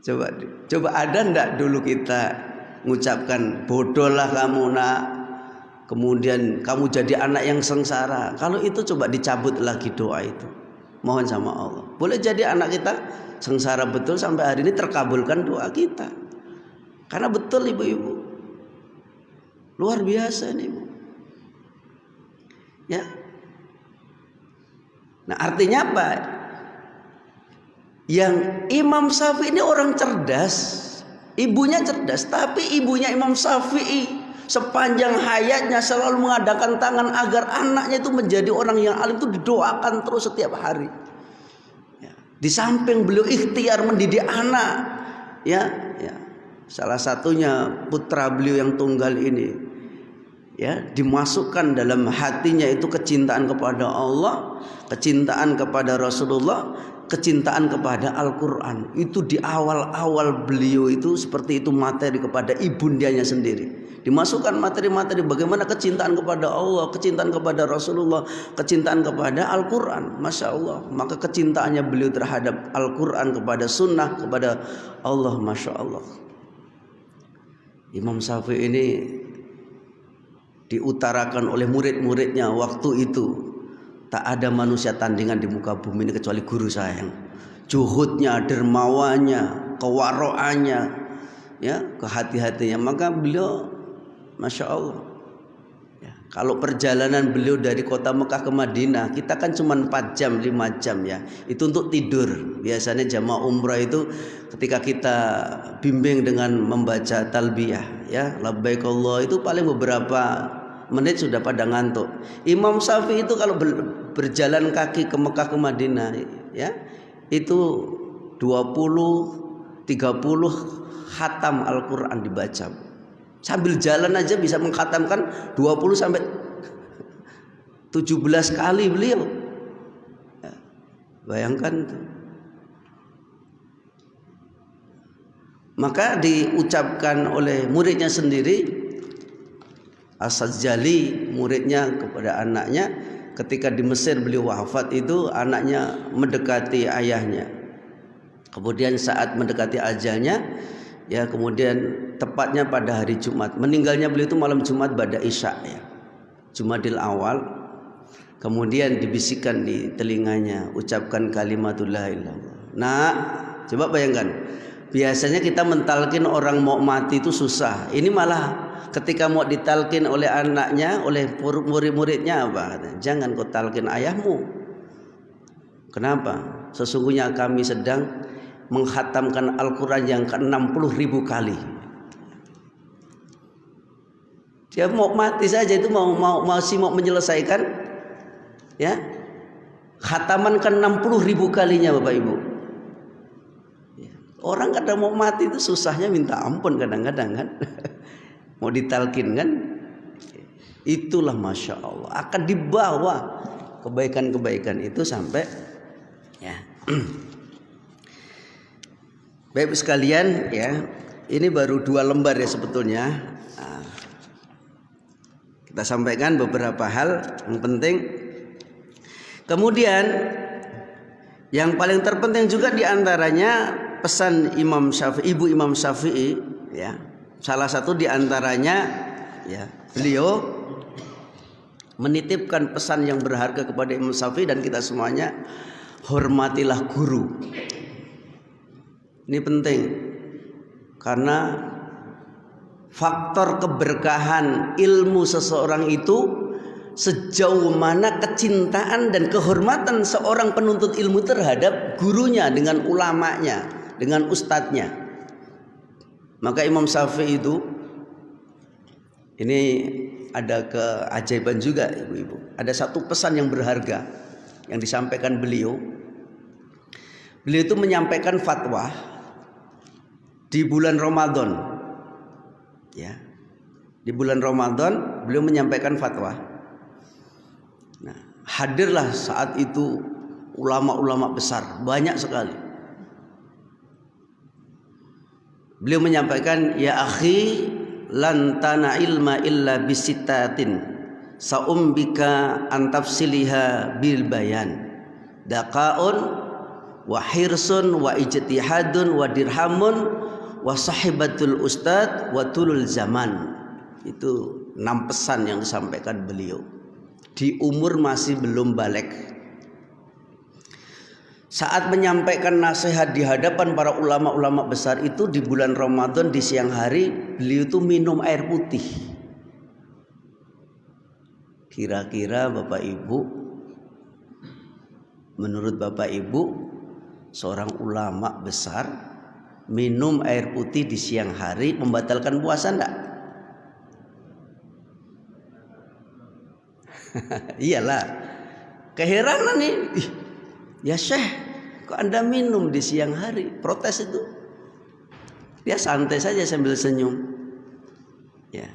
Coba ada ndak dulu kita mengucapkan bodoh lah kamu nak, kemudian kamu jadi anak yang sengsara. Kalau itu coba dicabut lagi doa itu. Mohon sama Allah. Boleh jadi anak kita sengsara betul sampai hari ini terkabulkan doa kita. Karena betul ibu-ibu. Luar biasa nih Bu. Ya. Nah, artinya apa? Yang Imam Syafi'i ini orang cerdas. Ibunya cerdas, tapi ibunya Imam Syafi'i sepanjang hayatnya selalu mengadakan tangan agar anaknya itu menjadi orang yang alim, itu didoakan terus setiap hari. Ya. Di samping beliau ikhtiar mendidik anak, ya. Salah satunya putra beliau yang tunggal ini, ya, dimasukkan dalam hatinya itu kecintaan kepada Allah, kecintaan kepada Rasulullah, kecintaan kepada Al-Quran. Itu di awal-awal beliau itu seperti itu materi kepada ibundanya sendiri. Dimasukkan materi-materi bagaimana kecintaan kepada Allah, kecintaan kepada Rasulullah, kecintaan kepada Al-Quran. Masya Allah. Maka kecintaannya beliau terhadap Al-Quran, kepada sunnah, kepada Allah. Masya Allah. Imam Syafi'i ini diutarakan oleh murid-muridnya waktu itu. Tak ada manusia tandingan di muka bumi ini kecuali guru saya. Juhudnya, dermawannya, kewaroannya, ya, kehati-hatinya. Maka beliau, masya Allah. Ya, kalau perjalanan beliau dari kota Mekah ke Madinah, kita kan cuma 4 jam, 5 jam ya. Itu untuk tidur. Biasanya jamaah umrah itu ketika kita bimbing dengan membaca talbiyah, ya, labbaik Allah itu paling beberapa menit sudah pada ngantuk. Imam Syafi'i itu kalau berjalan kaki ke Mekah ke Madinah, ya, itu 20-30 khatam Al-Quran dibaca. Sambil jalan aja bisa mengkhatamkan 20 sampai 17 kali beliau. Ya, bayangkan. Maka diucapkan oleh muridnya sendiri, As-Sajjali, muridnya kepada anaknya, ketika di Mesir beliau wafat itu anaknya mendekati ayahnya. Kemudian saat mendekati ajalnya, ya, kemudian tepatnya pada hari Jumat. Meninggalnya beliau itu malam Jumat ba'da Isya, ya. Jumadil Awal. Kemudian dibisikkan di telinganya, ucapkan kalimatul la ilaha illallah. Nah, coba bayangkan. Biasanya kita mentalkin orang mau mati itu susah. Ini malah ketika mau ditalkin oleh anaknya, oleh murid-muridnya apa? Jangan kau talkin ayahmu. Kenapa? Sesungguhnya kami sedang menghatamkan Al-Quran yang ke-60.000 kali. Dia mau mati saja itu masih mau menyelesaikan ya khataman ke 60.000 kalinya Bapak Ibu. Orang kadang mau mati itu susahnya minta ampun kadang-kadang kan. Mau ditalkin kan. Itulah Masya Allah akan dibawa kebaikan-kebaikan itu sampai ya. Baik sekalian ya, ini baru 2 lembar ya sebetulnya. Nah, kita sampaikan beberapa hal yang penting. Kemudian yang paling terpenting juga diantaranya pesan Imam Syafi'i, Ibu Imam Syafi'i ya. Salah satu diantaranya ya, beliau menitipkan pesan yang berharga kepada Imam Syafi'i dan kita semuanya, hormatilah guru. Ini penting karena faktor keberkahan ilmu seseorang itu sejauh mana kecintaan dan kehormatan seorang penuntut ilmu terhadap gurunya, dengan ulamanya, dengan ustadznya. Maka Imam Syafi'i itu ini ada keajaiban juga ibu-ibu. Ada satu pesan yang berharga yang disampaikan beliau. Beliau itu menyampaikan fatwa di bulan Ramadan. Ya. Di bulan Ramadan beliau menyampaikan fatwa. Nah, hadirlah saat itu ulama-ulama besar, banyak sekali. Beliau menyampaikan, ya akhi, lan tana ilma illa bisittatin saumbika antafsiliha bil bayan daqaun wa hirsun wa ijtihadun wa dirhamun wa sahibatul ustad wa tulul zaman. Itu 6 pesan yang disampaikan beliau di umur masih belum balik. Saat menyampaikan nasihat di hadapan para ulama-ulama besar itu di bulan Ramadan di siang hari, beliau itu minum air putih. Kira-kira Bapak Ibu, menurut Bapak Ibu, seorang ulama besar minum air putih di siang hari membatalkan puasa enggak? Iyalah. Keheranan nih. Ya Syekh, kok Anda minum di siang hari? Protes itu. Dia santai saja sambil senyum. Ya.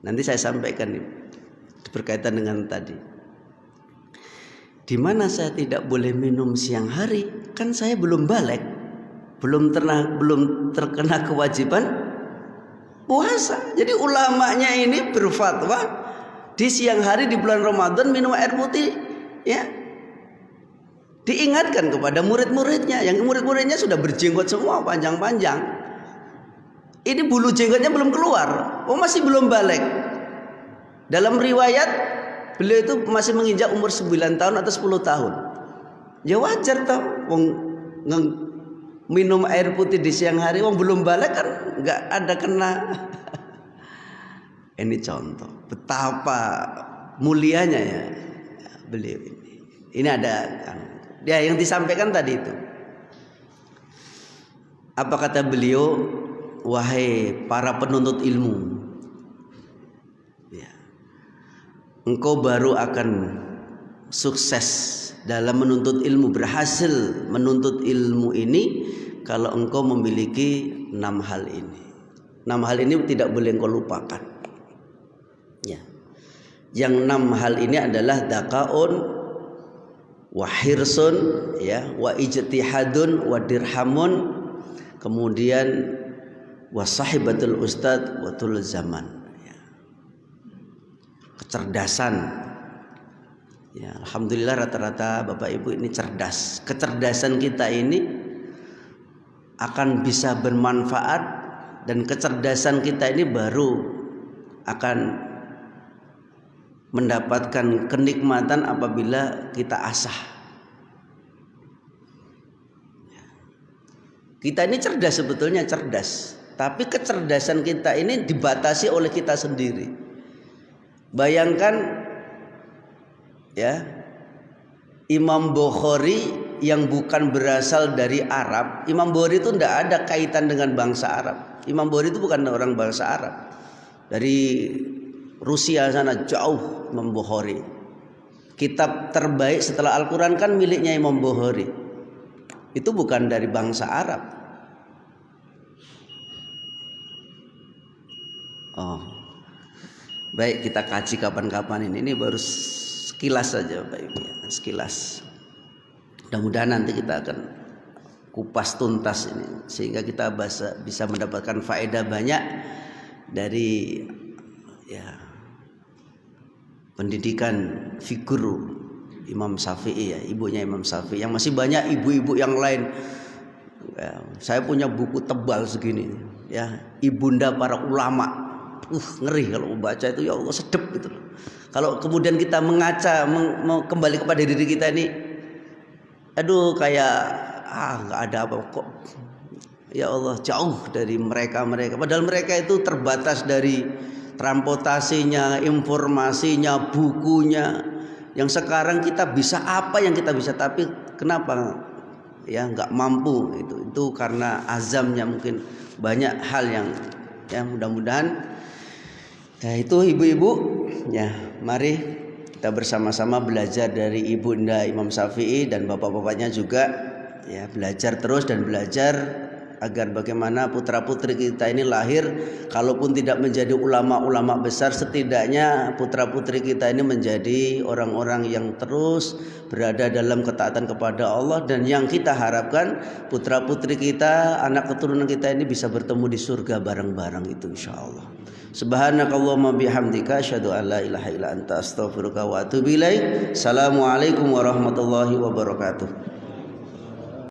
Nanti saya sampaikan nih, berkaitan dengan tadi. Di mana saya tidak boleh minum siang hari? Kan saya belum balik. Belum terkena kewajiban puasa. Jadi ulamanya ini berfatwa di siang hari di bulan Ramadan minum air putih, ya. Diingatkan kepada murid-muridnya, yang murid-muridnya sudah berjenggot semua panjang-panjang. Ini bulu jenggotnya belum keluar, masih belum balik. Dalam riwayat beliau itu masih menginjak umur 9 tahun atau 10 tahun. Ya wajar toh, minum air putih di siang hari, belum balik kan nggak ada kena. Ini contoh betapa mulianya ya beliau ini. Ini ada ya yang disampaikan tadi itu. Apa kata beliau? Wahai para penuntut ilmu, ya, engkau baru akan sukses dalam menuntut ilmu, berhasil menuntut ilmu ini kalau engkau memiliki 6 hal ini. 6 hal ini tidak boleh engkau lupakan. Ya. Yang 6 hal ini adalah daqaun wa hirsun, ya, wa ijtihadun wa dirhamun, kemudian wa sahibatul ustad wa tul zaman, ya. Kecerdasan, ya, alhamdulillah rata-rata Bapak Ibu ini cerdas. Kecerdasan kita ini akan bisa bermanfaat, dan kecerdasan kita ini baru akan mendapatkan kenikmatan apabila kita asah. Kita ini cerdas, sebetulnya cerdas, tapi kecerdasan kita ini dibatasi oleh kita sendiri. Bayangkan ya, Imam Bukhari yang bukan berasal dari Arab. Imam Bukhari itu tidak ada kaitan dengan bangsa Arab. Imam Bukhari itu bukan orang bangsa Arab. Dari Rusia sana jauh Imam Bukhari. Kitab terbaik setelah Al-Quran kan miliknya Imam Bukhari. Itu bukan dari bangsa Arab. Oh, baik, kita kaji kapan-kapan ini. Ini baru sekilas saja Pak Ibu, sekilas. Mudah-mudahan nanti kita akan kupas tuntas ini sehingga kita bisa mendapatkan faedah banyak dari pendidikan figur Imam Syafi'i, ibunya Imam Syafi'i, yang masih banyak ibu-ibu yang lain. Saya punya buku tebal segini ibunda para ulama. Ngeri kalau membaca itu, ya Allah, sedep gitu. Kalau kemudian kita mengaca kembali kepada diri kita ini, aduh, kayak nggak ada apa kok. Ya Allah, jauh dari mereka. Padahal mereka itu terbatas dari transportasinya, informasinya, bukunya. Yang sekarang kita bisa apa yang kita bisa, tapi kenapa nggak mampu? Itu karena azamnya, mungkin banyak hal yang mudah-mudahan. Nah, itu ibu-ibu, mari kita bersama-sama belajar dari ibunda Imam Syafi'i, dan bapak-bapaknya juga belajar terus dan belajar agar bagaimana putra-putri kita ini lahir, kalaupun tidak menjadi ulama-ulama besar, setidaknya putra-putri kita ini menjadi orang-orang yang terus berada dalam ketaatan kepada Allah, dan yang kita harapkan putra-putri kita, anak keturunan kita ini bisa bertemu di surga bareng-bareng itu insyaallah. Subhanakallahumma bihamdika asyhadu an la ilaha illa anta astaghfiruka wa atubu ilaik. Assalamualaikum warahmatullahi wabarakatuh.